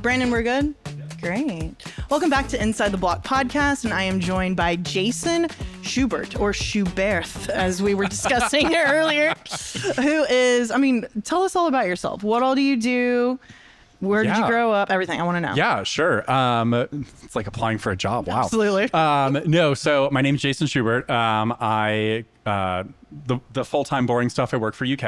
Brandon, we're good? Great. Welcome back to Inside the Block podcast, and I am joined by Jason Schubert, or Schubert, as we were discussing earlier, who is, tell us all about yourself. What all do you do? Where did you grow up? Everything. I want to know. Yeah, sure. It's like applying for a job. Wow. Absolutely. So my name's Jason Schubert. The full-time boring stuff, I work for UK.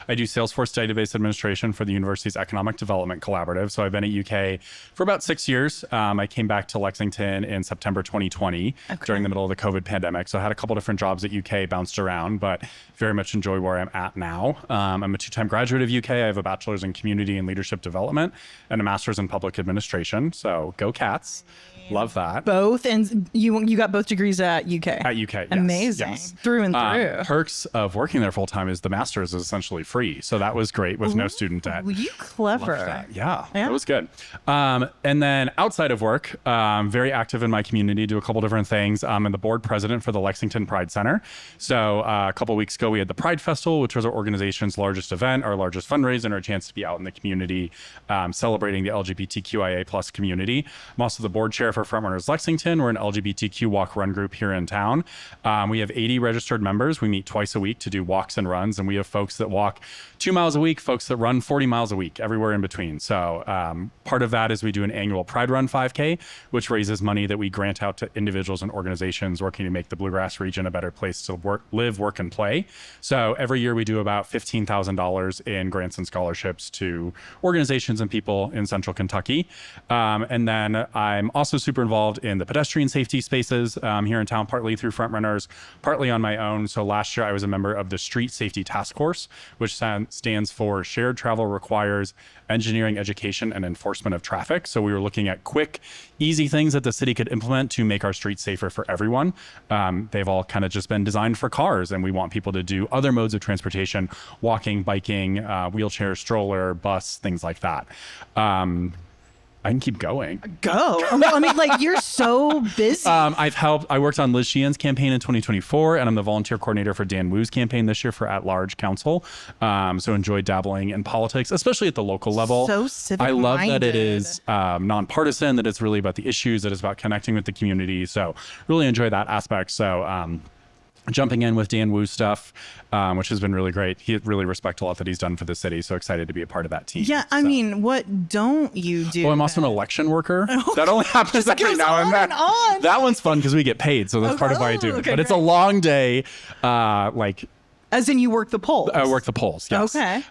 I do Salesforce database administration for the university's Economic Development Collaborative. So I've been at UK for about 6 years. I came back to Lexington in September 2020 during the middle of the COVID pandemic. So I had a couple different jobs at UK, bounced around, but very much enjoy where I'm at now. I'm a two-time graduate of UK. I have a bachelor's in community and leadership development and a master's in public administration. So go Cats. Love that. Both, and you got both degrees at UK. At UK, yes. Amazing. Yes. Through and through. Perks of working there full time is the master's is essentially free, so that was great with no student debt. You clever. Loved that. Yeah, that was good. And then outside of work, very active in my community. Do a couple different things. I'm the board president for the Lexington Pride Center. So a couple weeks ago, we had the Pride Festival, which was our organization's largest event, our largest fundraiser, and our chance to be out in the community celebrating the LGBTQIA plus community. I'm also the board chair for Frontrunners Lexington. We're an LGBTQ walk run group here in town. We have 80 registered members. We meet twice a week to do walks and runs, and we have folks that walk 2 miles a week, folks that run 40 miles a week, everywhere in between. So part of that is we do an annual Pride Run 5K, which raises money that we grant out to individuals and organizations working to make the Bluegrass region a better place to live, work, and play. So every year we do about $15,000 in grants and scholarships to organizations and people in Central Kentucky. And then I'm also super involved in the pedestrian safety spaces here in town, partly through Frontrunners, partly on my own. So last year I was a member of the Street Safety Task Force, which stands for Shared Travel Requires Engineering, Education, and Enforcement of Traffic. So we were looking at quick, easy things that the city could implement to make our streets safer for everyone. They've all kind of just been designed for cars, and we want people to do other modes of transportation, walking, biking, wheelchair, stroller, bus, things like that. I can keep going. Go. Well, you're so busy. I worked on Liz Sheehan's campaign in 2024, and I'm the volunteer coordinator for Dan Wu's campaign this year for At-Large Council. So enjoyed dabbling in politics, especially at the local level. So civic-minded. I love that it is nonpartisan, that it's really about the issues, that it's about connecting with the community. So really enjoy that aspect. So jumping in with Dan Wu's stuff, which has been really great. He really respect a lot that he's done for the city. So excited to be a part of that team. Yeah, what don't you do? Well, I'm also an election worker. That only happens every now and then. That one's fun because we get paid. So that's part of why I do it. But it's a long day, As in you work the polls? I work the polls, yes. Okay.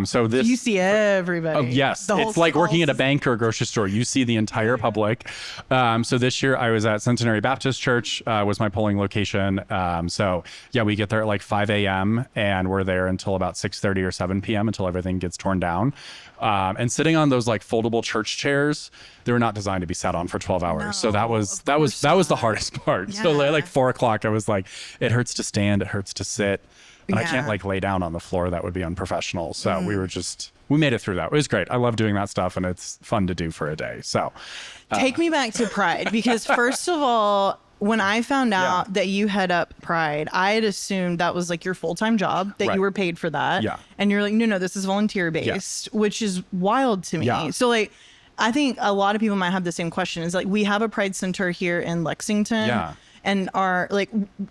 So you see everybody. Yes. It's like working at a bank or a grocery store. You see the entire public. So this year I was at Centenary Baptist Church, was my polling location. So yeah, we get there at like 5 a.m. and we're there until about 6:30 or 7 p.m. until everything gets torn down. And sitting on those like foldable church chairs, they were not designed to be sat on for 12 hours. No, so that was the hardest part. Yeah. So like 4 o'clock, I was like, it hurts to stand, it hurts to sit. And I can't lay down on the floor. That would be unprofessional. So we made it through that. It was great. I love doing that stuff, and it's fun to do for a day. So take me back to Pride, because first of all, when I found out that you head up Pride, I had assumed that was like your full-time job, that you were paid for that. Yeah. And you're like, no, this is volunteer-based, which is wild to me. Yeah. So I think a lot of people might have the same question. Is we have a Pride Center here in Lexington. Yeah. And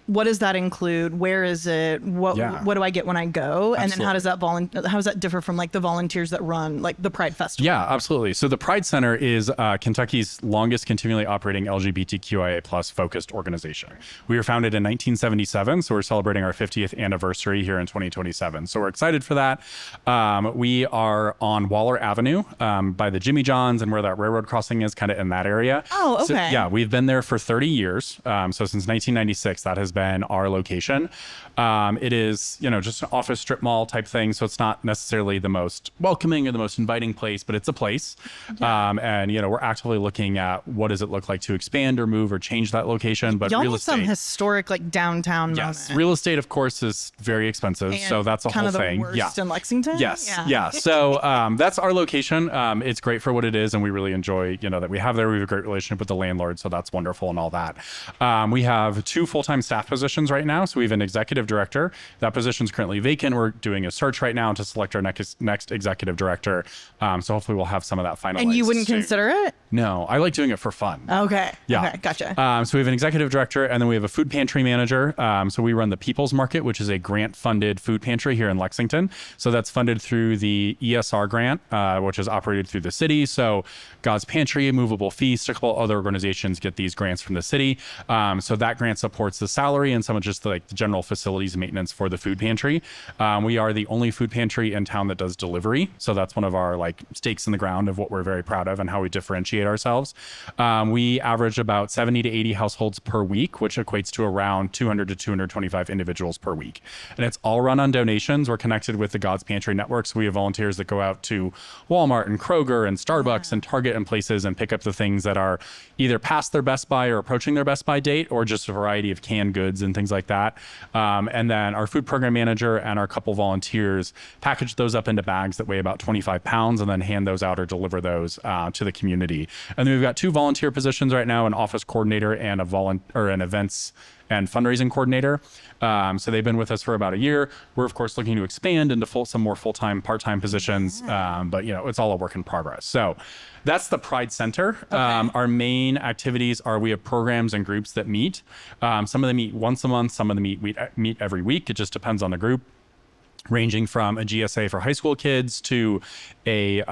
what does that include? Where is it? What do I get when I go? And then how does that differ from the volunteers that run the Pride Festival? Yeah, absolutely. So the Pride Center is Kentucky's longest continually operating LGBTQIA plus focused organization. We were founded in 1977, so we're celebrating our 50th anniversary here in 2027. So we're excited for that. We are on Waller Avenue by the Jimmy John's and where that railroad crossing is, kind of in that area. Oh, okay. So, yeah, we've been there for 30 years. So since 1996, that has been our location. It is, just an office strip mall type thing. So it's not necessarily the most welcoming or the most inviting place, but it's a place. Yeah. And, we're actively looking at what does it look like to expand or move or change that location. But y'all real need estate, some historic downtown yes, moment. Real estate, of course, is very expensive. And so that's a kind whole of thing. The worst in Lexington. Yes. Yeah. So that's our location. It's great for what it is. And we really enjoy, that we have there. We have a great relationship with the landlord. So that's wonderful and all that. We have 2 full-time staff positions right now. So we have an executive director. That position is currently vacant. We're doing a search right now to select our next executive director. So hopefully we'll have some of that finalized. And you wouldn't soon. consider it? No, I like doing it for fun. Okay. Yeah. Okay, gotcha. So we have an executive director, and then we have a food pantry manager. So we run the People's Market, which is a grant-funded food pantry here in Lexington. So that's funded through the ESR grant, which is operated through the city. So God's Pantry, Movable Feast, a couple other organizations get these grants from the city. So that grant supports the salary and some of just the general facilities maintenance for the food pantry. We are the only food pantry in town that does delivery. So that's one of our stakes in the ground of what we're very proud of and how we differentiate ourselves. We average about 70 to 80 households per week, which equates to around 200 to 225 individuals per week. And it's all run on donations. We're connected with the God's Pantry network. So we have volunteers that go out to Walmart and Kroger and Starbucks and Target and places and pick up the things that are either past their Best Buy or approaching their Best Buy date, or just a variety of canned goods and things like that. And then our food program manager and our couple volunteers package those up into bags that weigh about 25 pounds and then hand those out or deliver those to the community. And then we've got 2 volunteer positions right now, an office coordinator and an events and fundraising coordinator. So they've been with us for about a year. We're of course looking to expand into some more full-time, part-time positions, but it's all a work in progress. So that's the Pride Center. Okay. Our main activities are we have programs and groups that meet. Some of them meet once a month, some of them meet every week. It just depends on the group, ranging from a GSA for high school kids to a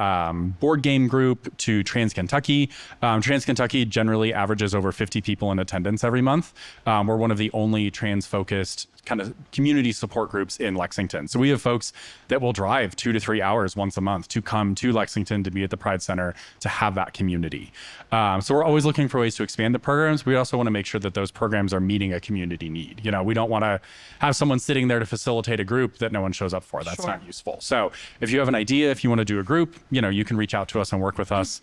board game group to Trans Kentucky. Trans Kentucky generally averages over 50 people in attendance every month. We're one of the only trans-focused kind of community support groups in Lexington. So we have folks that will drive 2 to 3 hours once a month to come to Lexington to be at the Pride Center to have that community. So we're always looking for ways to expand the programs. We also want to make sure that those programs are meeting a community need. We don't want to have someone sitting there to facilitate a group that no one shows up for. That's not useful. So if you have an idea, if you want to do a group, you can reach out to us and work with us.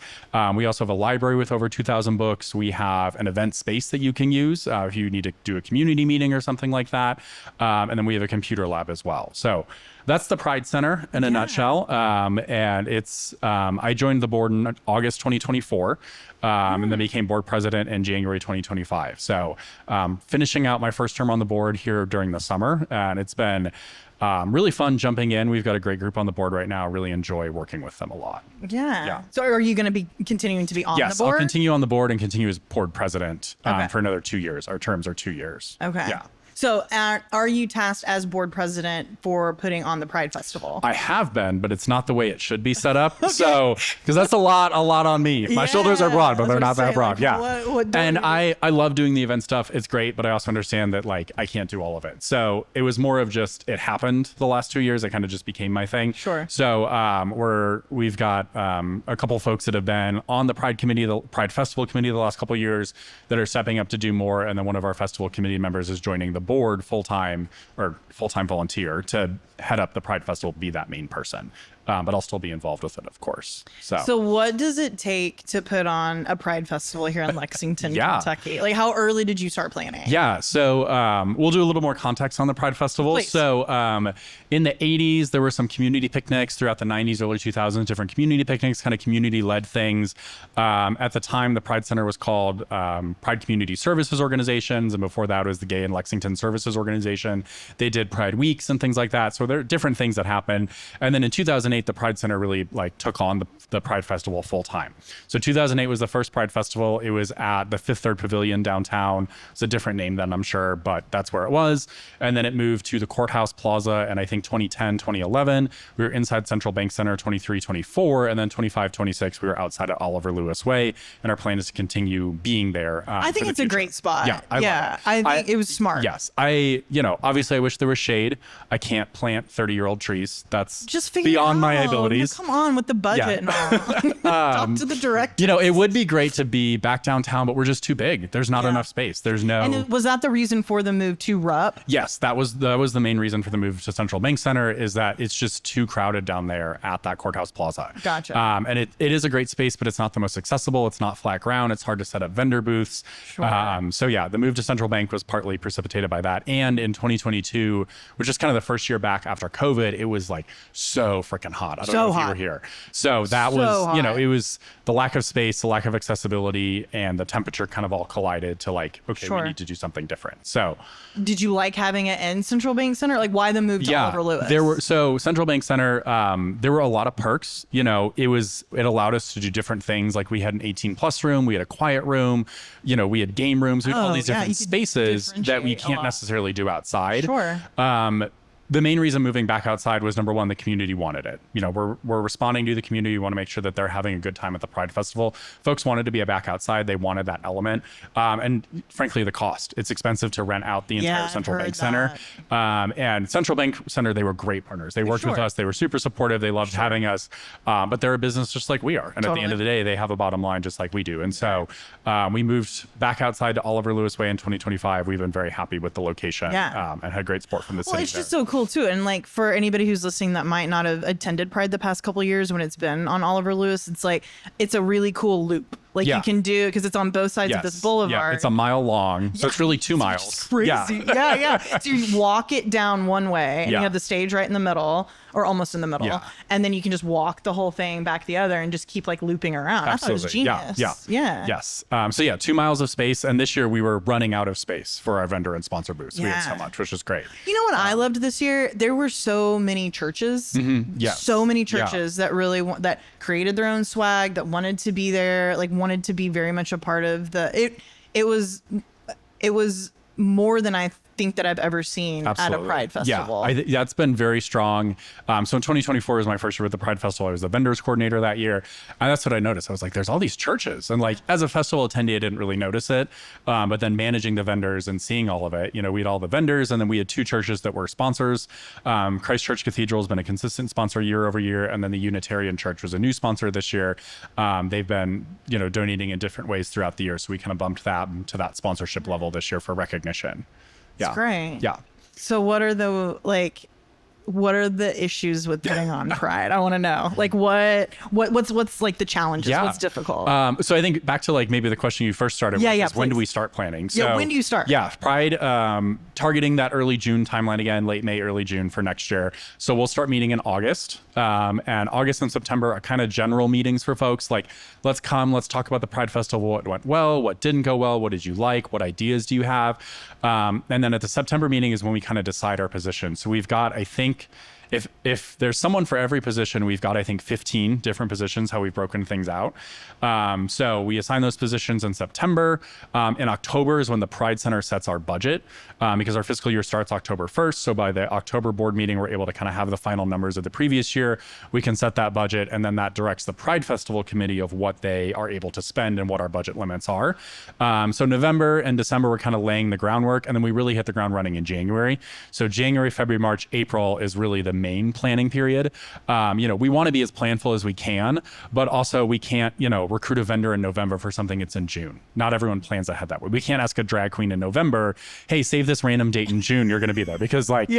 We also have a library with over 2,000 books. We have an event space that you can use if you need to do a community meeting or something like that. And then we have a computer lab as well. So that's the Pride Center in a nutshell. And it's, I joined the board in August 2024 and then became board president in January 2025. So finishing out my first term on the board here during the summer. And it's been really fun jumping in. We've got a great group on the board right now. Really enjoy working with them a lot. Yeah. So are you going to be continuing to be on the board? Yes, I'll continue on the board and continue as board president for another 2 years. Our terms are 2 years. Okay. Yeah. So are you tasked as board president for putting on the Pride Festival? I have been, but it's not the way it should be set up. So, because that's a lot on me. My shoulders are broad, but they're not that broad. And I love doing the event stuff. It's great, but I also understand that I can't do all of it. So it was more of just, it happened the last 2 years. It kind of just became my thing. Sure. So we've got a couple folks that have been on the Pride committee, the Pride Festival committee the last couple of years that are stepping up to do more. And then one of our festival committee members is joining the board full-time volunteer to head up the Pride Festival, be that main person. But I'll still be involved with it, of course. So what does it take to put on a Pride Festival here in Lexington, Kentucky? How early did you start planning? Yeah. So we'll do a little more context on the Pride Festival. Please. So in the 80s, there were some community picnics. Throughout the 90s, early 2000s, different community picnics, kind of community-led things. At the time, the Pride Center was called Pride Community Services Organizations. And before that, it was the Gay in Lexington Services Organization. They did Pride Weeks and things like that. So there are different things that happen. And then in 2008, the Pride Center really took on the Pride Festival full time. So 2008 was the first Pride Festival. It was at the Fifth Third Pavilion downtown. It's a different name then, I'm sure, but that's where it was. And then it moved to the Courthouse Plaza. And I think 2010, 2011, we were inside Central Bank Center, 23, 24, and then 25, 26, we were outside at Oliver Lewis Way. And our plan is to continue being there. I think it's a great spot. Yeah. I think it was smart. Yes. Obviously I wish there was shade. I can't plant 30-year-old trees. That's just beyond my abilities. Come on with the budget and all. Talk to the director. It would be great to be back downtown, but we're just too big. There's not enough space. There's no. And was that the reason for the move to Rupp? Yes, that was the main reason for the move to Central Bank Center, is that it's just too crowded down there at that Courthouse Plaza. Gotcha. And it is a great space, but it's not the most accessible. It's not flat ground. It's hard to set up vendor booths. Sure. The move to Central Bank was partly precipitated by that. And in 2022, which is kind of the first year back after COVID, it was so freaking hot. I don't know if you were here. So that was, you know, it was the lack of space, the lack of accessibility, and the temperature kind of all collided to like, okay, we need to do something different. So did you like having it in Central Bank Center? Like why the move to Oliver Lewis? So Central Bank Center, there were a lot of perks. You know, it allowed us to do different things. Like we had an 18+ room, we had a quiet room, you know, we had game rooms, we had all these different spaces that we can't necessarily do outside. Sure. The main reason moving back outside was, number one, the community wanted it. You know, we're responding to the community. We want to make sure that they're having a good time at the Pride Festival. Folks wanted to be back outside. They wanted that element. And frankly, the cost. It's expensive to rent out the entire Central Bank Center. And Central Bank Center, they were great partners. They worked with us. They were super supportive. They loved having us. But they're a business just like we are. And at the end of the day, they have a bottom line just like we do. And so we moved back outside to Oliver Lewis Way in 2025. We've been very happy with the location and had great support from the city. It's just so cool too. And like for anybody who's listening that might not have attended Pride the past couple of years when it's been on Oliver Lewis, it's like it's a really cool loop. Like you can do, because it's on both sides of this boulevard. Yeah, it's a mile long, so it's really 2 miles. It's crazy. Yeah. So you walk it down one way, and you have the stage right in the middle, or almost in the middle, and then you can just walk the whole thing back the other and just keep like looping around. Absolutely. I thought it was genius. Yes. So 2 miles of space, and this year we were running out of space for our vendor and sponsor booths. We had so much, which was great. You know what I loved this year? There were so many churches. So many churches that really that created their own swag, that wanted to be there, like wanted to be very much a part of it was more than I think that I've ever seen at a Pride Festival. Yeah, that's been very strong. So in 2024 was my first year with the Pride Festival. I was the vendors coordinator that year. And that's what I noticed. I was like, there's all these churches. And like, as a festival attendee, I didn't really notice it. But then managing the vendors and seeing all of it, you know, we had all the vendors, and then we had 2 churches that were sponsors. Christ Church Cathedral has been a consistent sponsor year over year. And then the Unitarian Church was a new sponsor this year. They've been, you know, donating in different ways throughout the year. So we kind of bumped that to that sponsorship level this year for recognition. It's great. Yeah. So what are the issues with putting on Pride? I want to know. Like what's like the challenges? What's difficult? So I think back to like maybe the question you first started with is when do we start planning? So when do you start? Yeah, Pride targeting that early June timeline again, late May, early June for next year. So we'll start meeting in August. And August and September are kind of general meetings for folks. Like, let's talk about the Pride Festival. What went well? What didn't go well? What did you like? What ideas do you have? And then at the September meeting is when we kind of decide our position. So we've got, I think, if there's someone for every position, we've got, I think, 15 different positions, how we've broken things out. So we assign those positions in September. In October is when the Pride Center sets our budget, because our fiscal year starts October 1st. So by the October board meeting, we're able to kind of have the final numbers of the previous year. We can set that budget, and then that directs the Pride Festival committee of what they are able to spend and what our budget limits are. So November and December, we're kind of laying the groundwork, and then we really hit the ground running in January. So January, February, March, April is really the main planning period. You know, we want to be as planful as we can, but also we can't, you know, recruit a vendor in November for something that's in June. Not everyone plans ahead that way. We can't ask a drag queen in November, hey, save this random date in June, you're going to be there, because like,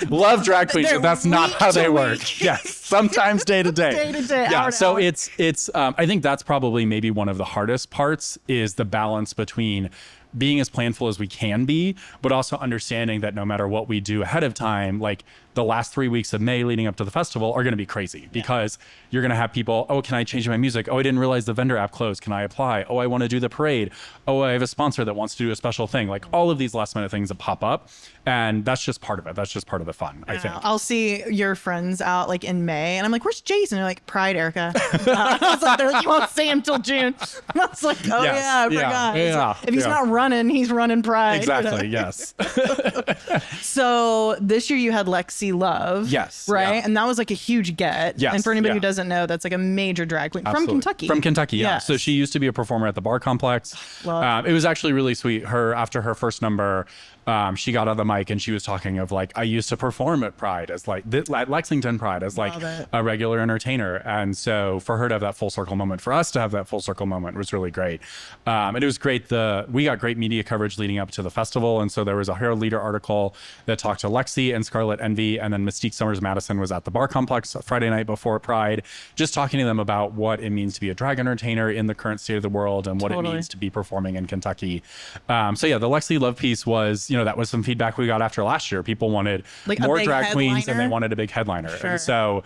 love drag queens, but that's not how they work. Yes, sometimes day to day. Day to day. Yeah, so it's I think that's probably maybe one of the hardest parts, is the balance between being as planful as we can be, but also understanding that no matter what we do ahead of time, like the last 3 weeks of May leading up to the festival are going to be crazy, because you're going to have people, oh, can I change my music? Oh, I didn't realize the vendor app closed. Can I apply? Oh, I want to do the parade. Oh, I have a sponsor that wants to do a special thing. Like all of these last minute things that pop up. And that's just part of it. That's just part of the fun, I think. I'll see your friends out like in May, and I'm like, where's Jason? They're like, Pride, Erica. I was like, they're like, you won't see him till June. I was like, oh I forgot. Yeah, if he's not running, he's running Pride. Exactly, yes. So this year you had Lexi Love. Yes. Right? Yeah. And that was like a huge get. Yes. And for anybody who doesn't know, that's like a major drag queen from Kentucky. From Kentucky, yeah. Yes. So she used to be a performer at the bar complex. It was actually really sweet. After her first number, she got on the mic and she was talking of like, I used to perform at Pride as like at Lexington Pride as like a regular entertainer. And so for her to have that full circle moment, for us to have that full circle moment was really great. And it was great. We got great media coverage leading up to the festival. And so there was a Herald Leader article that talked to Lexi and Scarlet Envy, and then Mystique Summers Madison was at the bar complex Friday night before Pride, just talking to them about what it means to be a drag entertainer in the current state of the world and what it means to be performing in Kentucky. So yeah, the Lexi Love piece was, that was some feedback we got after last year. People wanted like more drag queens and they wanted a big headliner. Sure. And so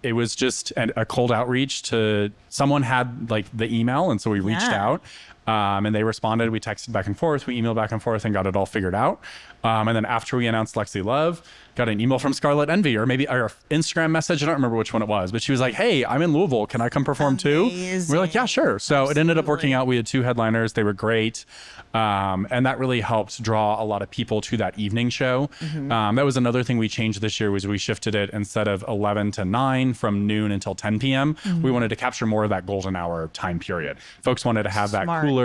it was just a cold outreach to someone had like the email. And so we reached out. And they responded. We texted back and forth. We emailed back and forth and got it all figured out. And then after we announced Lexi Love, got an email from Scarlet Envy or maybe our Instagram message. I don't remember which one it was, but she was like, hey, I'm in Louisville. Can I come perform too? We're like, yeah, sure. So Absolutely. It ended up working out. We had 2 headliners. They were great. And that really helped draw a lot of people to that evening show. That was another thing we changed this year was we shifted it instead of 11 to 9 from noon until 10 p.m. We wanted to capture more of that golden hour time period. Folks wanted to have that cooler,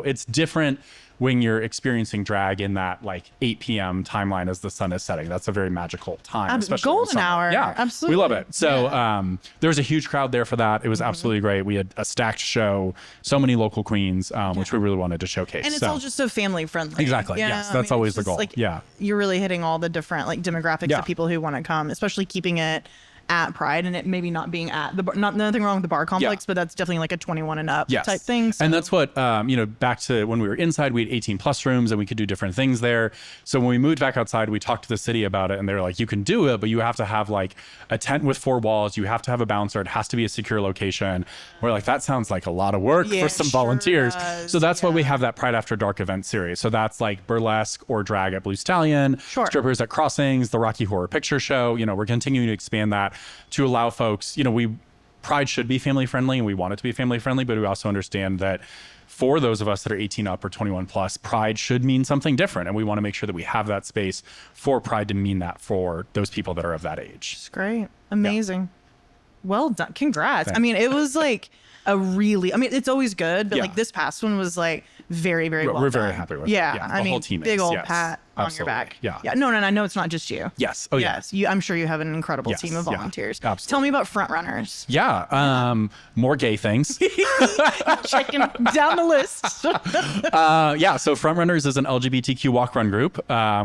it's different when you're experiencing drag in that like 8 p.m. timeline as the sun is setting. That's a very magical time. Especially golden hour. Yeah, absolutely. We love it. So there was a huge crowd there for that. It was absolutely great. We had a stacked show, so many local queens, which we really wanted to showcase. And it's all just so family friendly. Exactly. Yes, that's always the goal. Like, you're really hitting all the different like demographics of people who want to come, especially keeping it at Pride and it maybe not being at the bar, nothing wrong with the bar complex, but that's definitely like a 21 and up type thing. So. And that's what, back to when we were inside, we had 18 plus rooms and we could do different things there. So when we moved back outside, we talked to the city about it and they were like, you can do it, but you have to have like a tent with 4 walls. You have to have a bouncer. It has to be a secure location. We're like, that sounds like a lot of work for some volunteers. So that's why we have that Pride After Dark event series. So that's like burlesque or drag at Blue Stallion, strippers at Crossings, the Rocky Horror Picture Show. We're continuing to expand that to allow folks, Pride should be family friendly and we want it to be family friendly, but we also understand that for those of us that are 18 up or 21 plus, Pride should mean something different. And we want to make sure that we have that space for Pride to mean that for those people that are of that age. It's great. Amazing. Well done. Congrats. Thanks. I mean, it was like it's always good, but like this past one was like very, very well We're done. very happy with it. Yeah. The whole team big is. old pat on your back. Yeah. No, I know it's not just you. Yes. Oh, yes. I'm sure you have an incredible team of volunteers. Absolutely. Tell me about Frontrunners. Yeah. More gay things. Checking down the list. So Frontrunners is an LGBTQ walk-run group.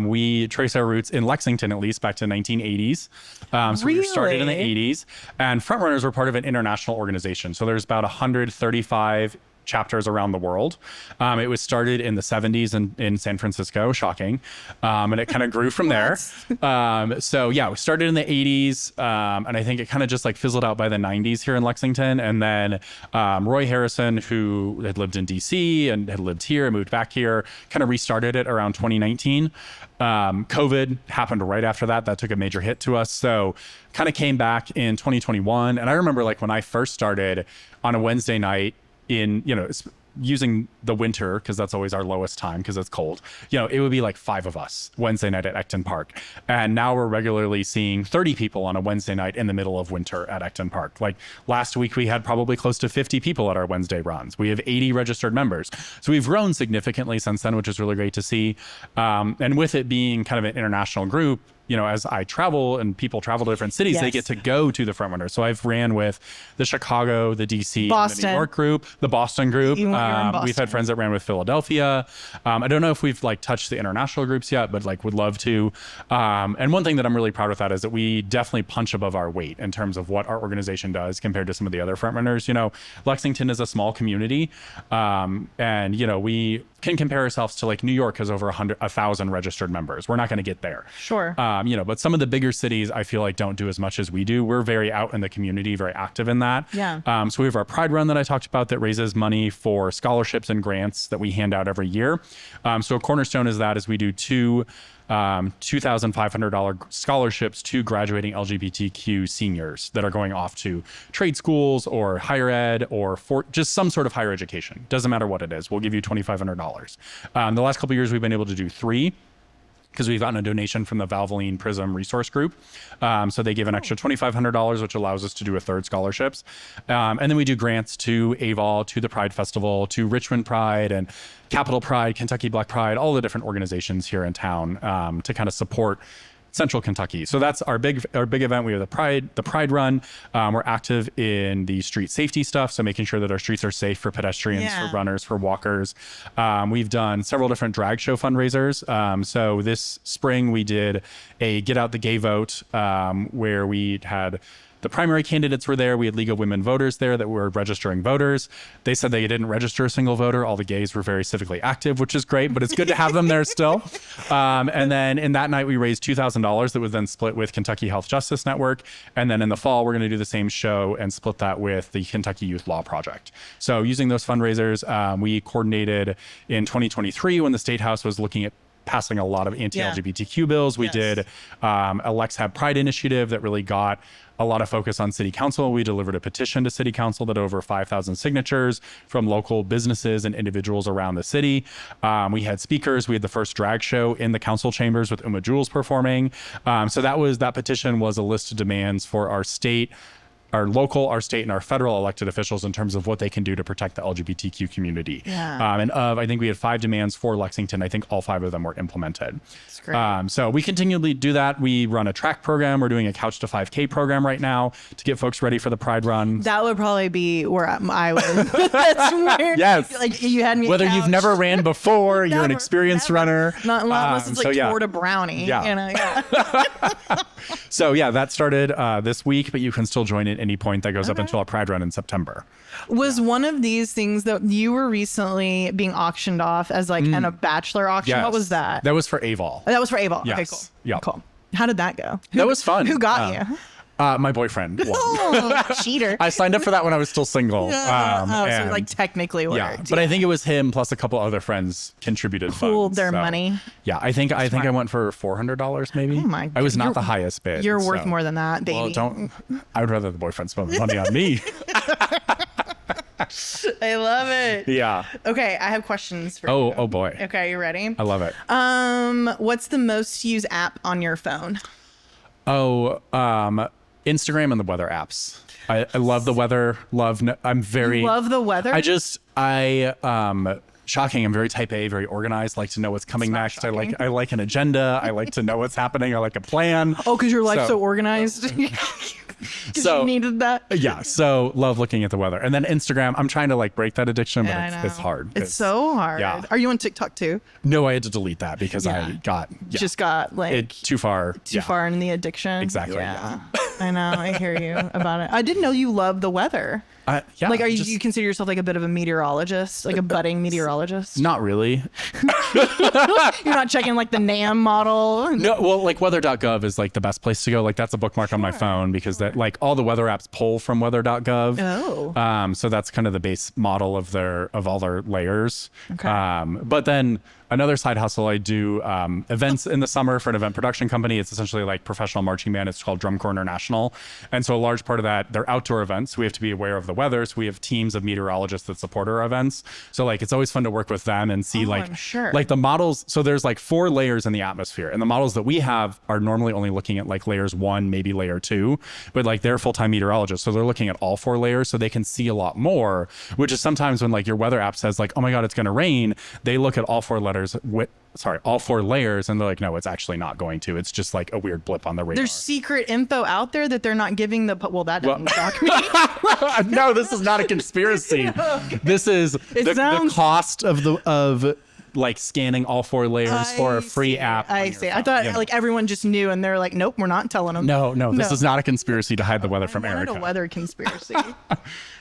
We trace our roots in Lexington, at least back to 1980s. So we were started in the 80s. And Frontrunners were part of an international organization. So there's about 135 chapters around the world. It was started in the 70s in San Francisco, shocking. And it kind of grew from there. We started in the 80s. And I think it kind of just like fizzled out by the 90s here in Lexington. And then Roy Harrison, who had lived in DC and had lived here and moved back here, kind of restarted it around 2019. COVID happened right after that. That took a major hit to us. So kind of came back in 2021. And I remember like when I first started on a Wednesday night, using the winter, because that's always our lowest time because it's cold, it would be like 5 of us Wednesday night at Ecton Park. And now we're regularly seeing 30 people on a Wednesday night in the middle of winter at Ecton Park. Like last week, we had probably close to 50 people at our Wednesday runs. We have 80 registered members. So we've grown significantly since then, which is really great to see. And with it being kind of an international group, as I travel and people travel to different cities, they get to go to the Frontrunners. So I've ran with the Chicago, the DC, and the New York group, the Boston group. We've had friends that ran with Philadelphia. I don't know if we've like touched the international groups yet, but like would love to. And one thing that I'm really proud of that is that we definitely punch above our weight in terms of what our organization does compared to some of the other Frontrunners. Lexington is a small community. And we can compare ourselves to like New York has over 1,000 registered members. We're not going to get there. Sure. But some of the bigger cities I feel like don't do as much as we do. We're very out in the community, very active in that. Yeah. So we have our Pride Run that I talked about that raises money for scholarships and grants that we hand out every year. So a cornerstone is we do 2 $2,500 scholarships to graduating LGBTQ seniors that are going off to trade schools or higher ed or for just some sort of higher education. Doesn't matter what it is. We'll give you $2,500. The last couple of years, we've been able to do 3 because we've gotten a donation from the Valvoline Prism Resource Group. So they give an extra $2,500, which allows us to do a 3rd scholarships. And then we do grants to AVOL, to the Pride Festival, to Richmond Pride and Capital Pride, Kentucky Black Pride, all the different organizations here in town to kind of support Central Kentucky. So that's our big event. We have the Pride Run. We're active in the street safety stuff, so making sure that our streets are safe for pedestrians, for runners, for walkers. We've done several different drag show fundraisers. So this spring we did a Get Out the Gay Vote, where we had the primary candidates were there. We had League of Women Voters there that were registering voters. They said they didn't register a single voter. All the gays were very civically active, which is great, but it's good to have them there still. And then in that night, we raised $2,000 that was then split with Kentucky Health Justice Network. And then in the fall, we're going to do the same show and split that with the Kentucky Youth Law Project. So using those fundraisers, we coordinated in 2023 when the State House was looking at passing a lot of anti-LGBTQ bills. We did a Lex Have Pride initiative that really got a lot of focus on city council. We delivered a petition to city council that over 5,000 signatures from local businesses and individuals around the city. We had speakers. We had the first drag show in the council chambers with Uma Jules performing. So that petition was a list of demands for our state, our local, our state, and our federal elected officials in terms of what they can do to protect the LGBTQ community. I think we had 5 demands for Lexington. I think all 5 of them were implemented. That's great. So we continually do that. We run a track program. We're doing a Couch to 5K program right now to get folks ready for the Pride Run. That would probably be where I would. That's weird. Yes. Like you had me. Whether you've never ran before, you're an experienced runner. Not unless it's toward a brownie. Yeah. You know, So that started this week, but you can still join at any point. That goes up until a Pride Run in September. Was one of these things that you were recently being auctioned off as like in a bachelor auction? Yes. What was that? That was for Aval. That was for Aval. Yes. Okay, cool. Yep. Cool. How did that go? That was fun. Who got you? My boyfriend won. Oh, cheater. I signed up for that when I was still single. So like technically worked. Yeah, but I think it was him plus a couple other friends contributed Pooled funds. their money. Yeah, I think I went for $400 maybe. Oh my I was not You're- the highest bid. You're worth more than that, baby. Well, I would rather the boyfriend spend the money on me. I love it. Yeah. Okay, I have questions for you. Oh boy. Okay, you ready? I love it. What's the most used app on your phone? Instagram and the weather apps. I love the weather. I'm very. You love the weather? Shocking. I'm very type A, very organized. Like to know what's coming next. Shocking. I like an agenda. I like to know what's happening. I like a plan. Oh, because your life's so organized. So you needed that. Yeah. So love looking at the weather. And then Instagram, I'm trying to like break that addiction, Yeah, but it's hard. It's so hard. Yeah. Are you on TikTok too? No, I had to delete that because I got just got like too far in the addiction. Exactly. Yeah. I know. I hear you about it. I didn't know you love the weather. Yeah. Like, you consider yourself like a bit of a meteorologist, like a budding meteorologist? Not really. You're not checking like the NAM model? No, well, like weather.gov is like the best place to go. Like that's a bookmark on my phone because that like all the weather apps pull from weather.gov. Oh. So that's kind of the base model of all their layers. Okay. But then another side hustle, I do events in the summer for an event production company. It's essentially like professional marching band. It's called Drum Corps International. And so a large part of that, they're outdoor events. We have to be aware of the weather. So we have teams of meteorologists that support our events. So like, it's always fun to work with them and see I'm sure. like the models. So there's like 4 layers in the atmosphere, and the models that we have are normally only looking at like layers 1, maybe layer 2, but like they're full-time meteorologists. So they're looking at all 4 layers so they can see a lot more, which is sometimes when like your weather app says like, oh my God, it's going to rain. They look at all 4 layers and they're like, no, it's actually not going to. It's just like a weird blip on the radar. There's secret info out there that they're not giving that doesn't shock me. No, this is not a conspiracy. Okay. This is the cost of like scanning all 4 layers for a free app. I see. I thought like everyone just knew and they're like, nope, we're not telling them. No, this is not a conspiracy to hide the weather from Erica. A weather conspiracy.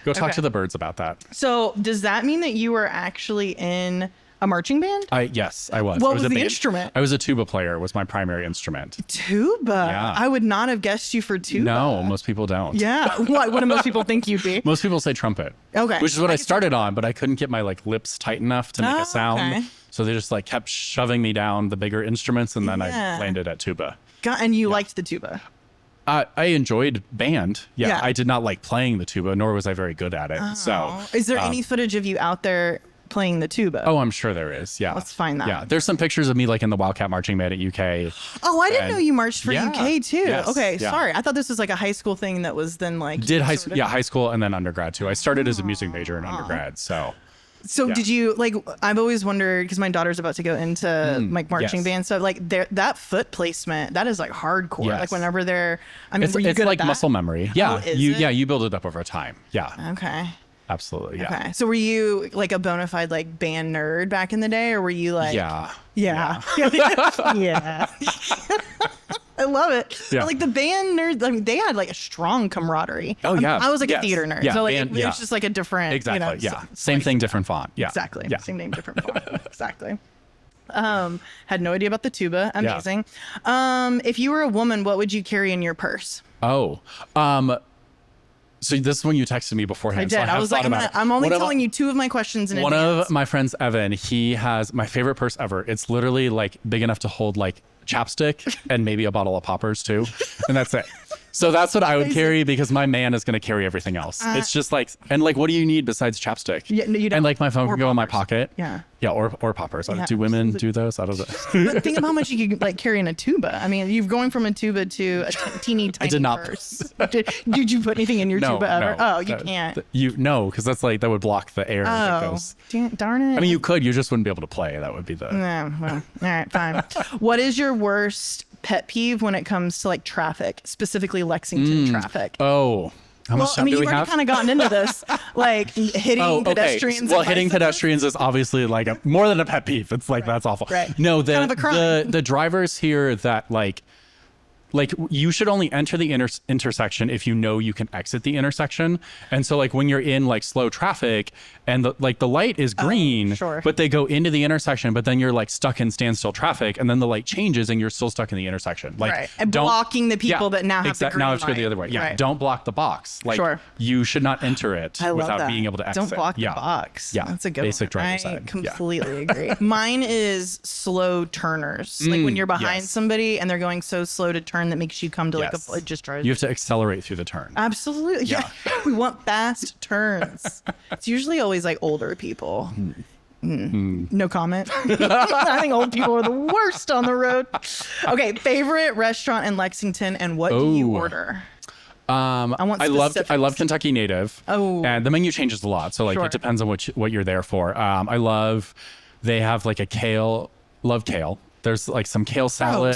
Go talk to the birds about that. So does that mean that you were actually in a marching band? Yes, I was. What I was the instrument? I was a tuba player, was my primary instrument. Tuba? Yeah. I would not have guessed you for tuba. No, most people don't. Yeah. What do most people think you'd be? Most people say trumpet. Okay. Which is what I started on, but I couldn't get my like lips tight enough to make a sound. Okay. So they just like kept shoving me down the bigger instruments, and then I landed at tuba. And you liked the tuba? I enjoyed band. Yeah. I did not like playing the tuba, nor was I very good at it. So is there any footage of you out there playing the tuba? Oh, I'm sure there is. Yeah. Let's find that. Yeah. There's some pictures of me like in the Wildcat Marching Band at UK. Oh, I didn't know you marched for UK too. Yes, okay. Sorry. I thought this was like a high school thing that was then like. High school and then undergrad too. I started as a music major in undergrad. So did you like, I've always wondered, because my daughter's about to go into like marching band stuff, like that foot placement, that is like hardcore. Like whenever they're, were you it's good like at that? muscle memory. Yeah. Oh, you build it up over time. Yeah. Okay. Absolutely. Yeah. Okay. So were you like a bona fide like band nerd back in the day, or were you like? Yeah. Yeah. I love it. Yeah. But, like the band nerds, I mean, they had like a strong camaraderie. Oh yeah. I was like a theater nerd. Yeah. So like Band, it was just like a different, exactly. Same thing, different font. Yeah. Exactly. Yeah. Same name, different font. Exactly. Had no idea about the tuba. Amazing. If you were a woman, what would you carry in your purse? Oh, so this is when you texted me beforehand. I did. So I was like, I'm only telling you two of my questions in advance. One of my friends, Evan, he has my favorite purse ever. It's literally like big enough to hold like chapstick and maybe a bottle of poppers too. And that's it. So that's what I would carry because my man is going to carry everything else. It's just like, and like, what do you need besides chapstick? Yeah, no, you don't. And like my phone can go in my pocket. Yeah. Yeah. Or poppers. Yeah. Do women do those? I don't know. But think of how much you could like carry in a tuba. I mean, you're going from a tuba to a teeny tiny I did not. purse. Did you put anything in your tuba ever? No. Oh, you can't. No, because that's like, that would block the air. That goes. Darn it. I mean, you could, you just wouldn't be able to play. That would be the. Yeah, well, all right, fine. What is your worst pet peeve when it comes to like traffic, specifically Lexington traffic? Oh, how much time do we you've already have? kind of gotten into this, like hitting pedestrians. Well, hitting pedestrians is obviously like more than a pet peeve. It's like, that's awful. Right. No, Kind of a crime. the drivers here that like you should only enter the intersection if you know you can exit the intersection. And so like when you're in like slow traffic and the light is green, sure. but they go into the intersection, but then you're like stuck in standstill traffic and then the light changes and you're still stuck in the intersection. Like right. And blocking the people that now have the green now it's light. the other way. Yeah. Right. Don't block the box. Like Sure. you should not enter it without being able to exit. Don't block the box. Yeah. That's a good basic one. driver's I side. completely agree. Mine is slow turners. Like when you're behind somebody and they're going so slow to turn that makes you come to like it just drives. You have to accelerate through the turn. Absolutely. Yeah. We want fast turns. It's usually always like older people. No comment. I think old people are the worst on the road. Okay, favorite restaurant in Lexington and what do you order? I love Kentucky Native. Oh. And the menu changes a lot. So like it depends on what you're there for. They have like love kale. There's like some kale salad.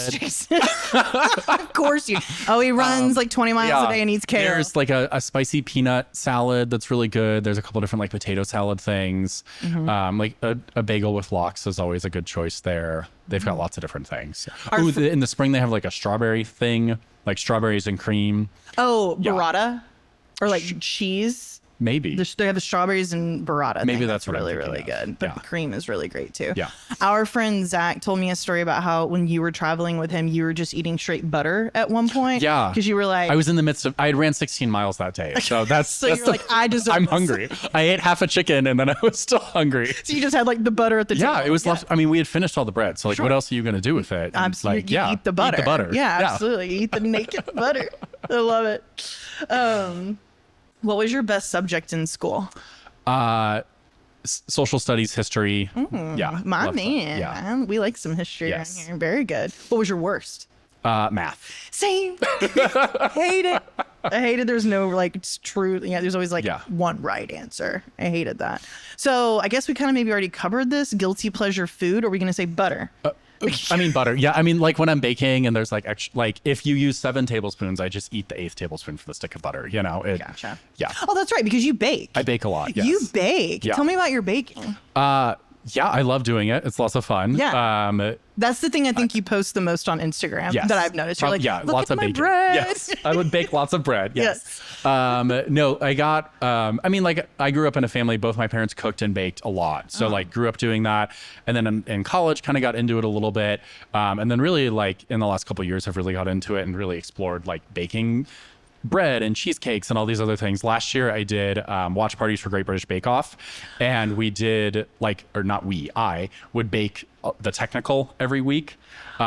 Of course you. Oh, he runs like 20 miles a day and eats kale. There's like a spicy peanut salad that's really good. There's a couple different like potato salad things. Like a bagel with lox is always a good choice there. They've got lots of different things. In the spring they have like a strawberry thing, like strawberries and cream. Oh, burrata? Or like cheese? Maybe. They have the strawberries and burrata. Maybe that's really, really good. But the cream is really great too. Yeah. Our friend Zach told me a story about how when you were traveling with him, you were just eating straight butter at one point. Yeah. Because you were like, I was in the midst of, I had ran 16 miles that day. So that's, you're like, I deserve I'm this. hungry. I ate half a chicken and then I was still hungry. So you just had like the butter at the table. Yeah, it was left. I mean, we had finished all the bread. So like, what else are you going to do with it? Absolutely. Like, You eat the butter. Eat the butter. Yeah, absolutely. You eat the naked butter. I love it. What was your best subject in school? Social studies, history. Yeah. My man. Yeah. We like some history around here. Very good. What was your worst? Math. Same. Hate it. I hated there's no like true. Yeah, there's always like one right answer. I hated that. So I guess we kind of maybe already covered this. Guilty pleasure food. Or are we going to say butter? I mean, butter. Yeah. I mean, like when I'm baking and there's like extra, like if you use 7 tablespoons, I just eat the 8th tablespoon for the stick of butter. You know? Gotcha. Yeah. Oh, that's right. Because you bake. I bake a lot. Yes. You bake. Yeah. Tell me about your baking. Yeah, I love doing it. It's lots of fun. Yeah. That's the thing I think you post the most on Instagram that I've noticed. You're like, look lots at of my baking. bread. Yes, I would bake lots of bread. Yes. Yes. No, I got. I mean, like I grew up in a family. Both my parents cooked and baked a lot, so like grew up doing that. And then in college, kind of got into it a little bit. And then really like in the last couple of years, have really got into it and really explored like baking bread and cheesecakes and all these other things. Last year I did watch parties for Great British Bake Off, and we did I would bake the technical every week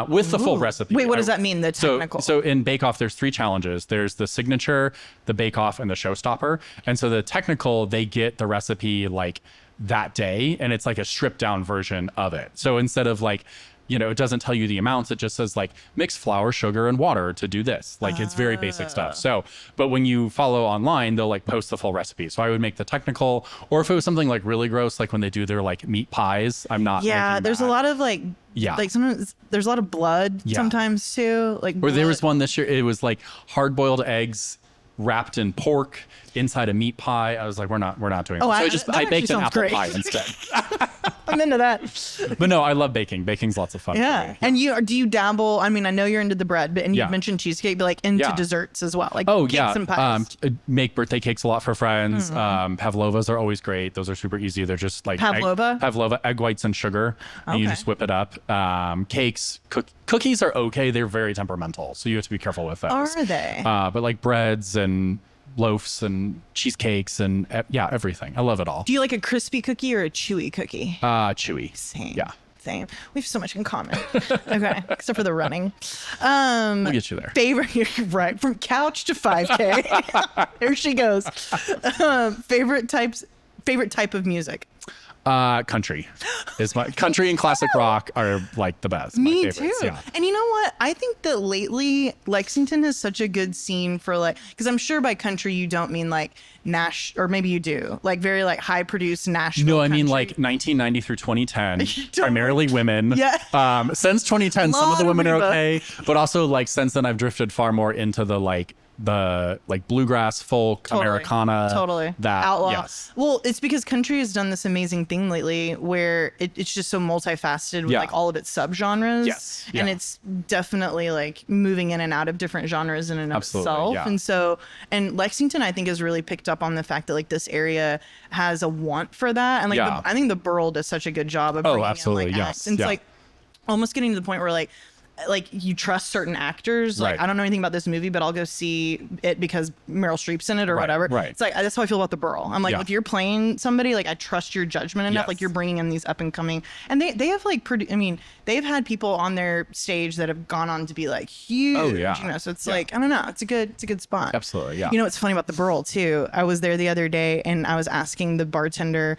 with the full recipe. Wait, what does that mean, the technical? So in Bake Off there's 3 challenges. There's the signature, the Bake Off, and the showstopper. And so the technical, they get the recipe like that day, and it's like a stripped down version of it. So instead of like, you know, it doesn't tell you the amounts. It just says like mix flour, sugar, and water to do this. Like it's very basic stuff. So, but when you follow online, they'll like post the full recipe. So I would make the technical, or if it was something like really gross, like when they do their like meat pies, I'm not. Yeah, there's a lot of like. Yeah. Like sometimes there's a lot of blood sometimes too. Like. Or there was one this year. It was like hard boiled eggs wrapped in pork inside a meat pie. I was like, we're not doing that. So I baked an apple pie instead. I'm into that. But no, I love baking. Baking's lots of fun. Yeah. And do you dabble? I mean, I know you're into the bread, but you mentioned cheesecake, but like into desserts as well, like cakes and pies. Make birthday cakes a lot for friends. Pavlovas are always great. Those are super easy. They're just like pavlova, egg whites and sugar, and you just whip it up. Cakes, cookies are okay. They're very temperamental, so you have to be careful with those. Are they? But like breads and loaves and cheesecakes and everything. I love it all. Do you like a crispy cookie or a chewy cookie? Chewy. Same. Yeah. Same. We have so much in common. Okay, except for the running. We'll get you there. Right, from couch to 5K. There she goes. Favorite type of music. Country is my country and classic rock are like the best. Me too. Yeah. And you know what? I think that lately Lexington has such a good scene for like, because I'm sure by country you don't mean like or maybe you do, like very like high produced Nashville. No, I country. mean like 1990 through 2010, primarily women. Yeah. Since 2010, some of the women are okay, but also like since then I've drifted far more into the bluegrass, folk, Americana, that outlaw. Yes. Well, it's because country has done this amazing thing lately where it's just so multifaceted with like all of its subgenres. Yes. And it's definitely like moving in and out of different genres in and of itself. Yeah. And Lexington, I think, has really picked up on the fact that like this area has a want for that. And like I think the Burl does such a good job of bringing in like acts. And it's like almost getting to the point where like you trust certain actors. Like, I don't know anything about this movie, but I'll go see it because Meryl Streep's in it or whatever. Right. It's like, that's how I feel about the Burl. I'm like, if you're playing somebody, like I trust your judgment enough. Like you're bringing in these up and coming, and they have like they've had people on their stage that have gone on to be like huge. Oh yeah. You know, so it's like, I don't know. It's a good spot. Absolutely. Yeah. You know, what's funny about the Burl too. I was there the other day and I was asking the bartender,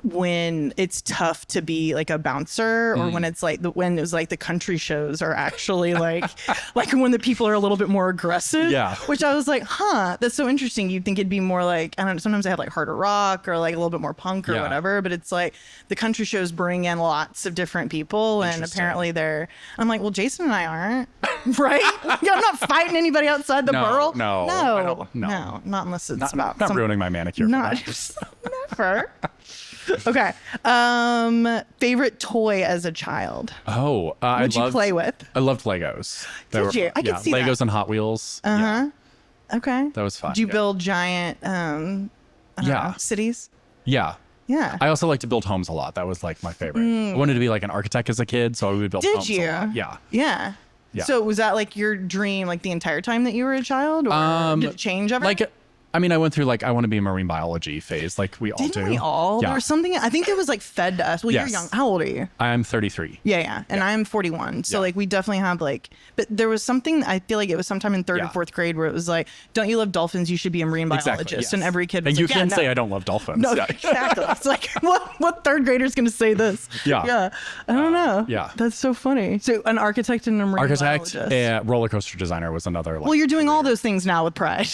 when it's tough to be like a bouncer or when it's like when it was like the country shows are actually like when the people are a little bit more aggressive, which I was like, that's so interesting. You'd think it'd be more like, I don't know, sometimes they have like harder rock or like a little bit more punk or whatever, but it's like the country shows bring in lots of different people and apparently I'm like, well, Jason and I aren't right. I'm not fighting anybody outside the Burl. No, not unless it's about not ruining my manicure. Never. Okay. Favorite toy as a child? What'd you play with? I loved Legos. Did you? I could see Legos that. And Hot Wheels. Okay. That was fun. Did you build giant cities? Yeah. I also like to build homes a lot. That was like my favorite. I wanted to be like an architect as a kid, so we would build homes a lot. Yeah. So was that like your dream like the entire time that you were a child, or did it change ever? I mean, I went through like, I want to be a marine biology phase, like we all do. Didn't we all? There was something, I think it was like fed to us. Well, you're young. How old are you? I'm 33. Yeah. And I'm 41. So like we definitely have like, but there was something, I feel like it was sometime in third or fourth grade where it was like, don't you love dolphins? You should be a marine biologist. And every kid was and you can't say I don't love dolphins. No, exactly. It's like, what third grader's going to say this? Yeah. I don't know. That's so funny. So an architect and a marine biologist. Roller coaster designer was another. Well, you're doing all those things now with Pride.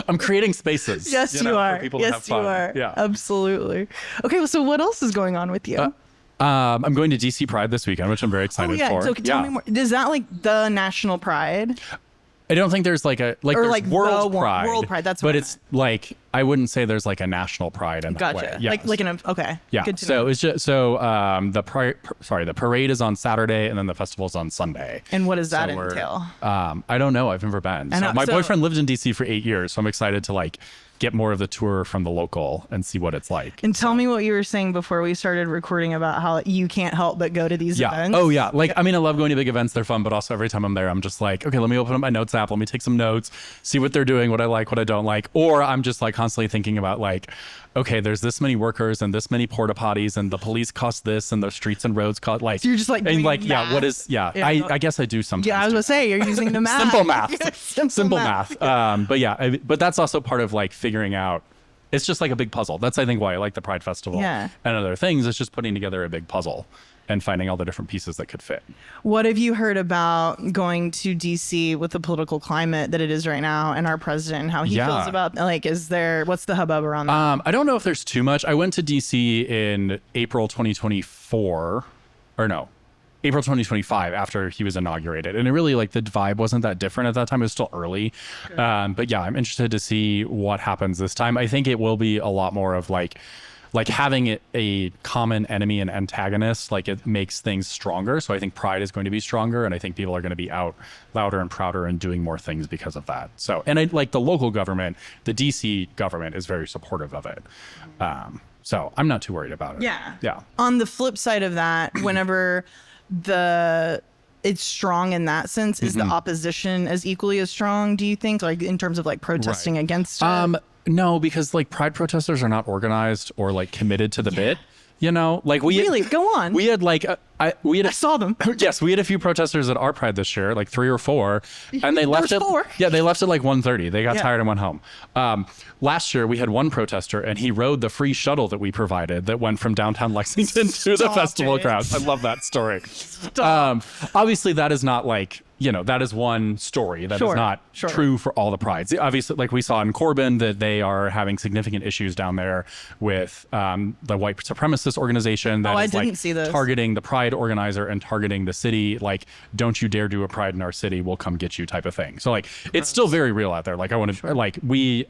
I'm creating spaces. Yes, you are. For people to have fun. You are. Yeah, absolutely. Okay, well, so what else is going on with you? I'm going to DC Pride this weekend, which I'm very excited for. So tell me more. Is that like the national Pride? I don't think there's like a or there's like World Pride. World Pride. That's what it's like I wouldn't say there's like a national Pride in that way. Yes. Like an okay. Yeah. Good to so know. it's just the parade is on Saturday and then the festival's on Sunday. And what does that entail? I don't know. I've never been. So my boyfriend lived in DC for 8 years, so I'm excited to like get more of the tour from the local and see what it's like. And tell me what you were saying before we started recording about how you can't help but go to these events. Oh yeah. Like, I mean, I love going to big events. They're fun, but also every time I'm there, I'm just like, okay, let me open up my notes app. Let me take some notes, see what they're doing, what I like, what I don't like. Or I'm just like constantly thinking about like, okay, there's this many workers and this many porta potties and the police cost this and the streets and roads cost like, so you're just like, and like, math. What is, I guess I do sometimes. Yeah, I was gonna say, you're using the math. Simple math. Simple math. But that's also part of like figuring out, it's just like a big puzzle. That's, I think, why I like the Pride Festival and other things. It's just putting together a big puzzle and finding all the different pieces that could fit. What have you heard about going to DC with the political climate that it is right now and our president and how he feels about, like, what's the hubbub around that? I don't know if there's too much. I went to DC in April 2024, or no. April 2025 after he was inaugurated. And it really, like, the vibe wasn't that different at that time. It was still early. But yeah, I'm interested to see what happens this time. I think it will be a lot more of like having a common enemy and antagonist, like, it makes things stronger. So I think Pride is going to be stronger, and I think people are going to be out louder and prouder and doing more things because of that. So, and I like the local government, the DC government is very supportive of it. So I'm not too worried about it. Yeah. On the flip side of that, whenever it's strong in that sense, is the opposition as equally as strong, do you think, like, in terms of like protesting against it? No, because like Pride protesters are not organized or like committed to the bit. You know, like go on. We had like I saw them. Yes, we had a few protesters at our Pride this year, like 3 or 4, and they left at they left at like 1:30. They got tired and went home. Last year we had one protester, and he rode the free shuttle that we provided that went from downtown Lexington to the festival grounds. I love that story. Obviously, that is not like, you know, that is one story. That is not true for all the prides. Obviously, like we saw in Corbin, that they are having significant issues down there with the white supremacist organization that is like targeting the Pride organizer and targeting the city. Like, don't you dare do a Pride in our city, we'll come get you type of thing. So like, it's still very real out there. Like, I want to like,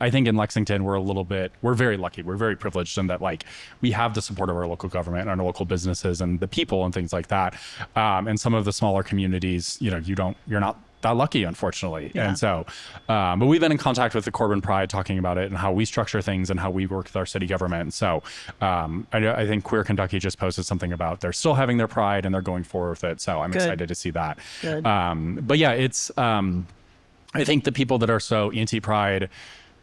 I think in Lexington, we're very lucky. We're very privileged in that, like, we have the support of our local government and our local businesses and the people and things like that. And some of the smaller communities, you know, you're not that lucky, unfortunately. And so, but we've been in contact with the Corbin Pride talking about it and how we structure things and how we work with our city government. So I think Queer Kentucky just posted something about they're still having their Pride and they're going forward with it. So I'm excited to see that. But yeah, it's, I think the people that are so anti-Pride,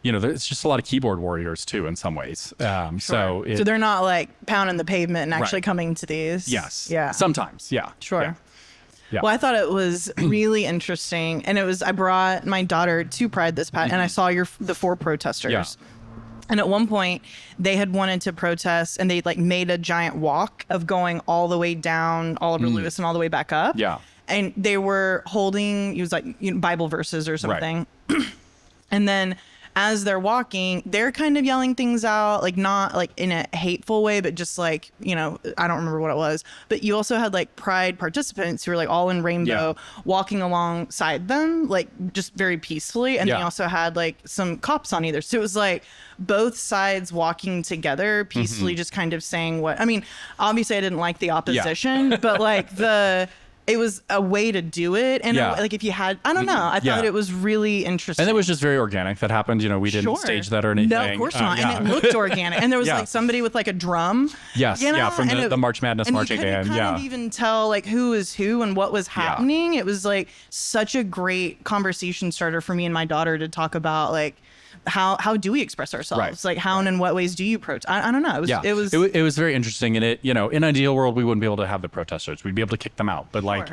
you know, it's just a lot of keyboard warriors too, in some ways. So they're not like pounding the pavement and actually coming to these. Yes. Yeah. Sometimes. Yeah. Sure. Yeah. Well, I thought it was really interesting, and I brought my daughter to Pride this past, and I saw the 4 protesters. Yeah. And at one point, they had wanted to protest, and they like made a giant walk of going all the way down Oliver Lewis and all the way back up. Yeah. And they were holding, it was like, you know, Bible verses or something. Right. And then as they're walking, they're kind of yelling things out, like not like in a hateful way, but just like, you know, I don't remember what it was. But you also had like Pride participants who were like all in rainbow walking alongside them, like just very peacefully. And they also had like some cops on either. So it was like both sides walking together peacefully, just kind of saying what, I mean, obviously I didn't like the opposition, but like it was a way to do it. And like if you had, I don't know, I thought it was really interesting. And it was just very organic that happened. You know, we didn't stage that or anything. No, of course not. And it looked organic. And there was like somebody with like a drum. Yes. You know? From the March Madness marching band. You couldn't even tell like who is who and what was happening. It was like such a great conversation starter for me and my daughter to talk about like, how do we express ourselves? Right. Like how and in what ways do you protest? I don't know. It was very interesting. And it, you know, in an ideal world, we wouldn't be able to have the protesters. We'd be able to kick them out. But like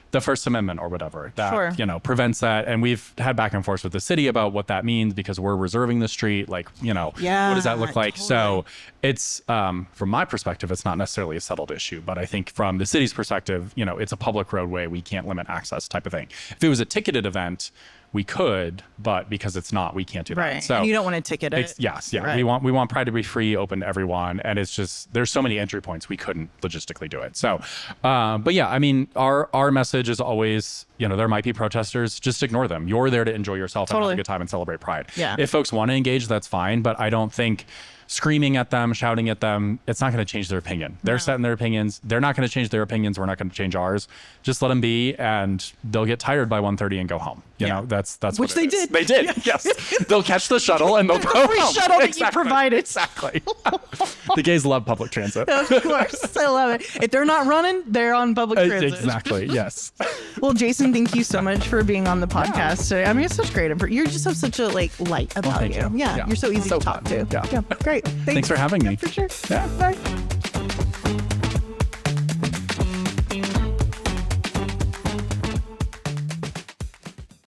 the First Amendment or whatever that, you know, prevents that. And we've had back and forth with the city about what that means because we're reserving the street. Like, you know, what does that look like? So it's, from my perspective, it's not necessarily a settled issue, but I think from the city's perspective, you know, it's a public roadway. We can't limit access type of thing. If it was a ticketed event, we could, but because it's not, we can't do that. Right. So and you don't want to ticket it. Yes. Yeah. Right. We want Pride to be free, open to everyone. And it's just, there's so many entry points. We couldn't logistically do it. So, but yeah, I mean, our message is always, you know, there might be protesters, just ignore them. You're there to enjoy yourself and have a good time and celebrate Pride. Yeah. If folks want to engage, that's fine. But I don't think screaming at them, shouting at them, it's not going to change their opinion. They're set in their opinions. They're not going to change their opinions. We're not going to change ours. Just let them be, and they'll get tired by 1:30 and go home. You know, that's which they did. They did. Yes. They'll catch the shuttle and they'll go free home. Shuttle that you provided. Exactly. The gays love public transit. Of course. I love it. If they're not running, they're on public transit. Exactly. Yes. Well, Jason, thank you so much for being on the podcast today. I mean, it's such great. You just have such a like light about you. Yeah. You're so easy to talk to. Yeah. Great. Thanks for having me. For sure. Yeah. Bye.